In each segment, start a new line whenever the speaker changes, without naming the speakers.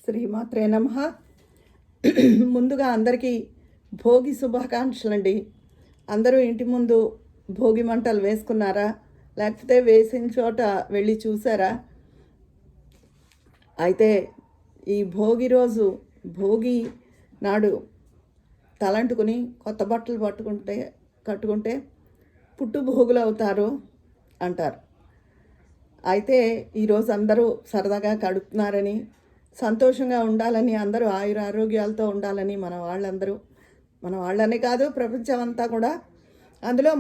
శ్రీమాత్రే నమః. ముందుగా అందరికీ భోగి శుభాకాంక్షలండి. అందరూ ఇంటి ముందు భోగి మంటలు వేసుకున్నారా, లేకపోతే వేసిన చోట వెళ్ళి చూసారా? అయితే ఈ భోగి రోజు, భోగి నాడు తలంటుకుని కొత్త బట్టలు కట్టుకుంటే పుట్టు భోగులు అవుతారు అంటారు. అయితే ఈరోజు అందరూ సరదాగా గడుపుతున్నారని, సంతోషంగా ఉండాలని, అందరూ ఆయుర ఆరోగ్యాలతో ఉండాలని మన వాళ్ళనే కాదు ప్రపంచం అంతా కూడా, అందులో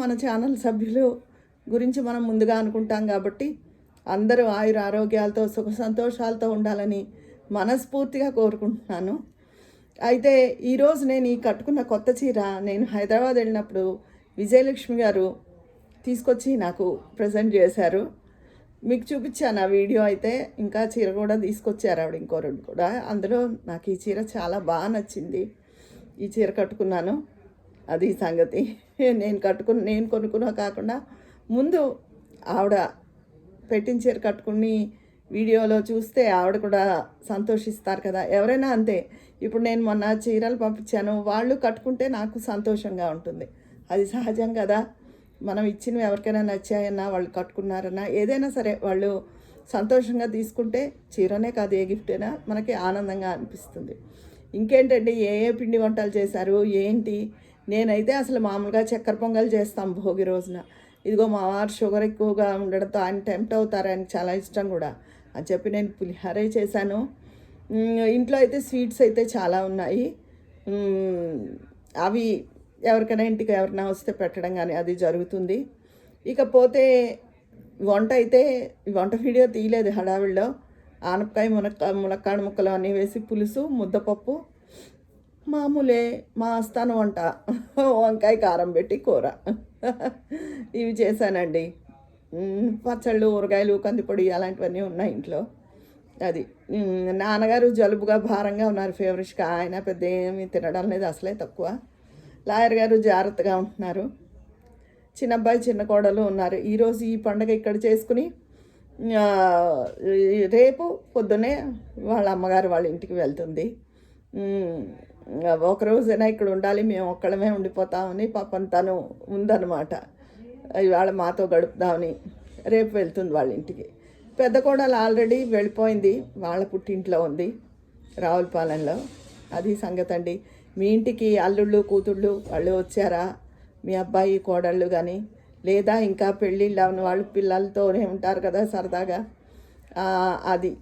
మన ఛానల్ సభ్యులు గురించి మనం ముందుగా అనుకుంటాం కాబట్టి అందరూ ఆయుర ఆరోగ్యాలతో సుఖ సంతోషాలతో ఉండాలని మనస్ఫూర్తిగా కోరుకుంటున్నాను. అయితే ఈరోజు నేను ఈ కట్టుకున్న కొత్త చీర నేను హైదరాబాద్ వెళ్ళినప్పుడు విజయలక్ష్మి గారు తీసుకొచ్చి నాకు ప్రజెంట్ చేశారు. మీకు చూపించాను ఆ వీడియో. అయితే ఇంకా చీర కూడా తీసుకొచ్చారు ఆవిడ, ఇంకో రెండు కూడా. అందులో నాకు ఈ చీర చాలా బాగా నచ్చింది. ఈ చీర కట్టుకున్నాను. అది సంగతి. నేను కొనుక్కున్నా కాకుండా ముందు ఆవిడ పెట్టిన చీర కట్టుకుని వీడియోలో చూస్తే ఆవిడ కూడా సంతోషిస్తారు కదా, ఎవరైనా అంతే. ఇప్పుడు నేను మొన్న చీరలు పంపించాను, వాళ్ళు కట్టుకుంటే నాకు సంతోషంగా ఉంటుంది. అది సహజం కదా. మనం ఇచ్చినవి ఎవరికైనా నచ్చాయన్నా, వాళ్ళు కట్టుకున్నారన్నా, ఏదైనా సరే వాళ్ళు సంతోషంగా తీసుకుంటే చీరనే కాదు ఏ గిఫ్ట్ అయినా మనకి ఆనందంగా అనిపిస్తుంది. ఇంకేంటండి, ఏ పిండి వంటలు చేశారు ఏంటి? నేనైతే అసలు మామూలుగా చక్కెర పొంగల్ చేస్తాం భోగి రోజున. ఇదిగో మా వారు షుగర్ ఎక్కువగా ఉండడంతో ఆయన టెంప్ట్ అవుతారు, ఆయనకి చాలా ఇష్టం కూడా అని చెప్పి నేను పులిహోరే చేశాను. ఇంట్లో అయితే స్వీట్స్ అయితే చాలా ఉన్నాయి. అవి ఎవరికైనా ఇంటికి ఎవరైనా వస్తే పెట్టడం కానీ అది జరుగుతుంది. ఇకపోతే వంట వీడియో తీయలేదు హడావిడిలో. ఆనపకాయ ములక్కాడ ముక్కలు అన్నీ వేసి పులుసు, ముద్దపప్పు, మామూలే మా ఆస్థాన వంట, వంకాయ కారం పెట్టి కూర ఇవి చేశానండి. పచ్చళ్ళు, ఊరగాయలు, కందిపొడి అలాంటివన్నీ ఉన్నాయి ఇంట్లో. అది నాన్నగారు జలుబుగా భారంగా ఉన్నారు, ఫేవరెట్గా. ఆయన పెద్ద ఏమి తినడం లేదు, అసలే తక్కువ. లాయర్ గారు జాగ్రత్తగా ఉంటున్నారు. చిన్న అబ్బాయి, చిన్న కోడలు ఉన్నారు. ఈరోజు ఈ పండగ ఇక్కడ చేసుకుని రేపు పొద్దున్నే వాళ్ళ అమ్మగారు వాళ్ళ ఇంటికి వెళ్తుంది. ఒకరోజైనా ఇక్కడ ఉండాలి, మేము ఒక్కడమే ఉండిపోతామని పాపం తను ఉందన్నమాట. ఇవాళ మాతో గడుపుదామని రేపు వెళ్తుంది వాళ్ళ ఇంటికి. పెద్ద కోడలు ఆల్రెడీ వెళ్ళిపోయింది, వాళ్ళ పుట్టింట్లో ఉంది రావులపాలెంలో. అది సంగతి అండి. మీ ఇంటికి అల్లుళ్ళు, కూతుళ్ళు వాళ్ళు వచ్చారా? మీ అబ్బాయి, కోడళ్ళు కానీ, లేదా ఇంకా పెళ్ళిళ్ళు అవని వాళ్ళు పిల్లలతోనే ఉంటారు కదా సరదాగా. అది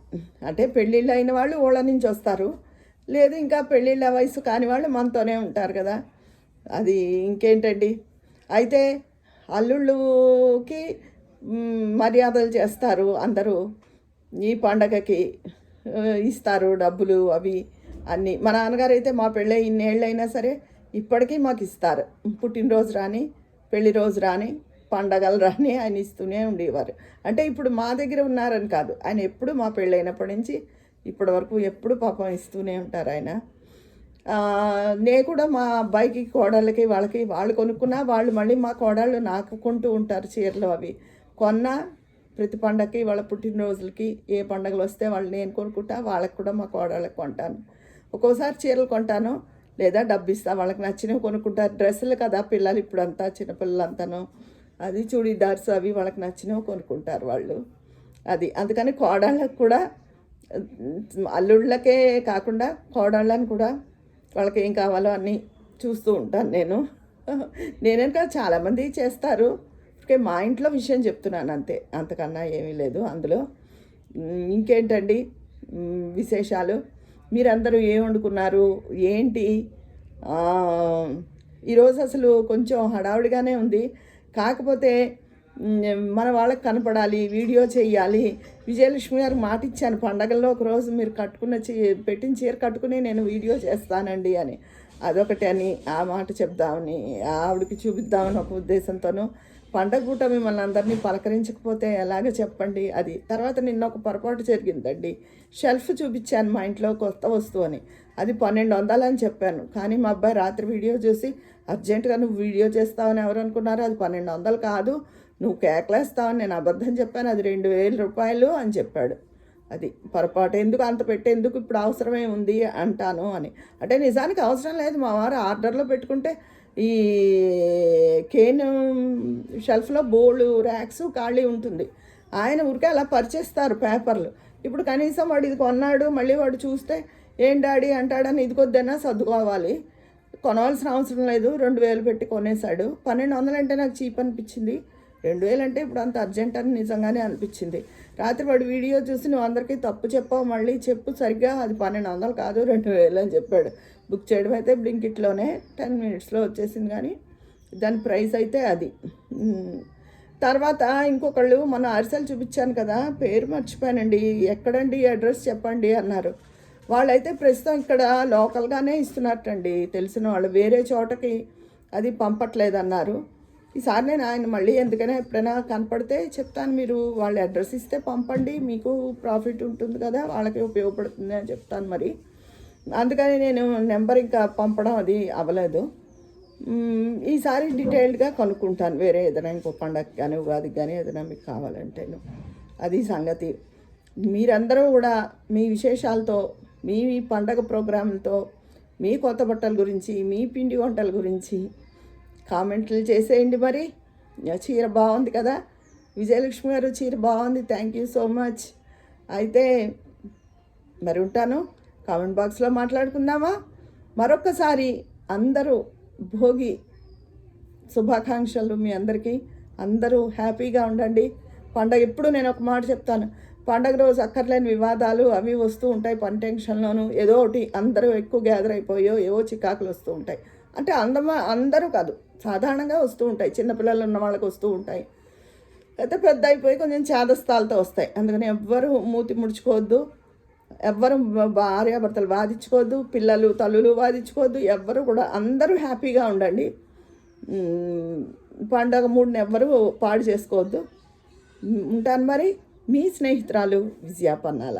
అంటే పెళ్ళిళ్ళు అయిన వాళ్ళు ఊళ్ళ నుంచి వస్తారు, లేదు ఇంకా పెళ్ళిళ్ళ వయసు కాని వాళ్ళు మనతోనే ఉంటారు కదా. అది ఇంకేంటండి. అయితే అల్లుళ్ళకి మర్యాదలు చేస్తారు అందరూ. ఈ పండగకి ఇస్తారు డబ్బులు అవి అన్నీ. మా నాన్నగారు అయితే మా పెళ్ళి ఇన్నేళ్ళైనా సరే ఇప్పటికీ మాకు ఇస్తారు. పుట్టినరోజు రాని, పెళ్లి రోజు రాని, పండగలు రాని ఆయన ఇస్తూనే ఉండేవారు. అంటే ఇప్పుడు మా దగ్గర ఉన్నారని కాదు, ఆయన ఎప్పుడు మా పెళ్ళైనప్పటి నుంచి ఇప్పటి వరకు ఎప్పుడు పాపం ఇస్తూనే ఉంటారు ఆయన. నేను కూడా మా అబ్బాయికి, కోడళ్ళకి, వాళ్ళు కొనుక్కున్నా వాళ్ళు మళ్ళీ మా కోడళ్ళు నాకు కొంటూ ఉంటారు చీరలు. అవి కొన్నా ప్రతి పండగకి, వాళ్ళ పుట్టినరోజులకి, ఏ పండగలు వస్తే వాళ్ళు నేను కొనుక్కుంటా, వాళ్ళకి కూడా మా కోడళ్ళకి కొంటాను. ఒక్కోసారి చీరలు కొంటాను, లేదా డబ్బు ఇస్తా, వాళ్ళకి నచ్చినవి కొనుక్కుంటారు. డ్రెస్సులు కదా పిల్లలు ఇప్పుడంతా, చిన్నపిల్లలంతాను. అది చూడీదార్స్ అవి వాళ్ళకి నచ్చినవి కొనుక్కుంటారు వాళ్ళు. అది అందుకని కోడళ్ళకి కూడా, అల్లుళ్ళకే కాకుండా కోడళ్ళని కూడా వాళ్ళకి ఏం కావాలో అన్నీ చూస్తూ ఉంటాను నేను. నేనే కాదు, చాలామంది చేస్తారు. ఓకే, మా ఇంట్లో విషయం చెప్తున్నాను అంతే, అంతకన్నా ఏమీ లేదు అందులో. ఇంకేంటండి విశేషాలు? మీరందరూ ఏం వండుకున్నారు ఏంటి? ఈరోజు అసలు కొంచెం హడావుడిగానే ఉంది. కాకపోతే మన వాళ్ళకి కనపడాలి, వీడియో చేయాలి. విజయలక్ష్మి గారికి మాట ఇచ్చాను, పండగల్లో ఒకరోజు మీరు పెట్టిన చీర కట్టుకుని నేను వీడియో చేస్తానండి అని. అదొకటి అని ఆ మాట చెప్దామని, ఆవిడకి చూపిద్దామని ఒక ఉద్దేశంతోనూ. పండగ పూట మిమ్మల్ని అందరినీ పలకరించకపోతే ఎలాగ చెప్పండి. అది తర్వాత నిన్న ఒక పొరపాటు జరిగిందండి. షెల్ఫ్ చూపించాను మా ఇంట్లో కొత్త వస్తువు అని, అది 1200 అని చెప్పాను. కానీ మా అబ్బాయి రాత్రి వీడియో చూసి అర్జెంటుగా నువ్వు వీడియో చేస్తావని ఎవరు అనుకున్నారు? అది 1200 కాదు, నువ్వు కేకలేస్తావని నేను అబద్ధం చెప్పాను, అది 2000 రూపాయలు అని చెప్పాడు. అది పొరపాటు, ఎందుకు అంత పెట్టేందుకు ఇప్పుడు అవసరమే ఉంది అంటాను అని. అంటే నిజానికి అవసరం లేదు, మా వారు ఆర్డర్లో పెట్టుకుంటే ఈ కేన్ షెల్ఫ్లో బోల్డ్ ర్యాక్స్ ఖాళీ ఉంటుంది, ఆయన ఊరికే అలా పరిచేస్తారు పేపర్లు. ఇప్పుడు కనీసం వాడు ఇది కొన్నాడు, మళ్ళీ వాడు చూస్తే ఏం డాడీ అంటాడని ఇది కొద్దైనా సర్దుకోవాలి, కొనవలసిన అవసరం లేదు. 2000 పెట్టి కొనేశాడు. 1200 అంటే నాకు చీప్ అనిపించింది. 2000 అంటే ఇప్పుడు అంత అర్జెంట్ అని నిజంగానే అనిపించింది. రాత్రి వాడు వీడియో చూసి నువ్వు అందరికీ తప్పు చెప్పావు, మళ్ళీ చెప్పు సరిగ్గా, అది 1200 కాదు 2000 అని చెప్పాడు. బుక్ చేయడం అయితే బ్లింకిట్లోనే 10 మినిట్స్లో వచ్చేసింది, కానీ దాని ప్రైస్ అయితే అది. తర్వాత ఇంకొకళ్ళు మన అరిసెలు చూపించాను కదా, పేరు మర్చిపోయానండి, ఎక్కడండి అడ్రస్ చెప్పండి అన్నారు. వాళ్ళైతే ప్రస్తుతం ఇక్కడ లోకల్గానే ఇస్తున్నట్టండి, తెలిసిన వాళ్ళు, వేరే చోటకి అది పంపట్లేదన్నారు. ఈసారి నేను ఆయన మళ్ళీ ఎందుకైనా ఎప్పుడైనా కనపడితే చెప్తాను, మీరు వాళ్ళ అడ్రస్ ఇస్తే పంపండి, మీకు ప్రాఫిట్ ఉంటుంది కదా, వాళ్ళకి ఉపయోగపడుతుంది అని చెప్తాను. మరి అందుకని నేను నెంబర్ ఇంకా పంపడం అది అవ్వలేదు. ఈసారి డీటెయిల్డ్గా కనుక్కుంటాను, వేరే ఏదైనా ఇంకో పండగకి కానీ ఉగాదికి కానీ ఏదైనా మీకు కావాలంటేను. అది సంగతి. మీరందరూ కూడా మీ విశేషాలతో, మీ పండగ ప్రోగ్రాంలతో, మీ కొత్త బట్టల గురించి, మీ పిండి వంటల గురించి కామెంట్లు చేసేయండి. మరి చీర బాగుంది కదా విజయలక్ష్మి గారు, చీర బాగుంది, థ్యాంక్ యూ సో మచ్. అయితే మరి ఉంటాను, కామెంట్ బాక్స్లో మాట్లాడుకుందామా. మరొక్కసారి అందరూ భోగి శుభాకాంక్షలు మీ అందరికీ. అందరూ హ్యాపీగా ఉండండి. పండగ ఎప్పుడు నేను ఒక మాట చెప్తాను, పండగ రోజు అక్కర్లేని వివాదాలు అవి వస్తూ ఉంటాయి, పని టెన్షన్లోనూ ఏదో ఒకటి అందరూ ఎక్కువ గ్యాదర్ అయిపోయో ఏవో చికాకులు వస్తూ ఉంటాయి. అంటే అందరూ కాదు, సాధారణంగా వస్తూ ఉంటాయి, చిన్నపిల్లలు ఉన్న వాళ్ళకి వస్తూ ఉంటాయి, అయితే పెద్ద అయిపోయి కొంచెం చేదస్తాలతో వస్తాయి. అందుకని ఎవ్వరూ మూతి ముడుచుకోవద్దు, ఎవ్వరు భార్యాభర్తలు వాదించుకోవద్దు, పిల్లలు తల్లులు వాదించుకోవద్దు, ఎవ్వరు కూడా అందరూ హ్యాపీగా ఉండండి. పండగ మూడుని ఎవ్వరూ పాడు చేసుకోవద్దు. ఉంటాను మరి, మీ స్నేహితురాలు విజయ పన్నాల.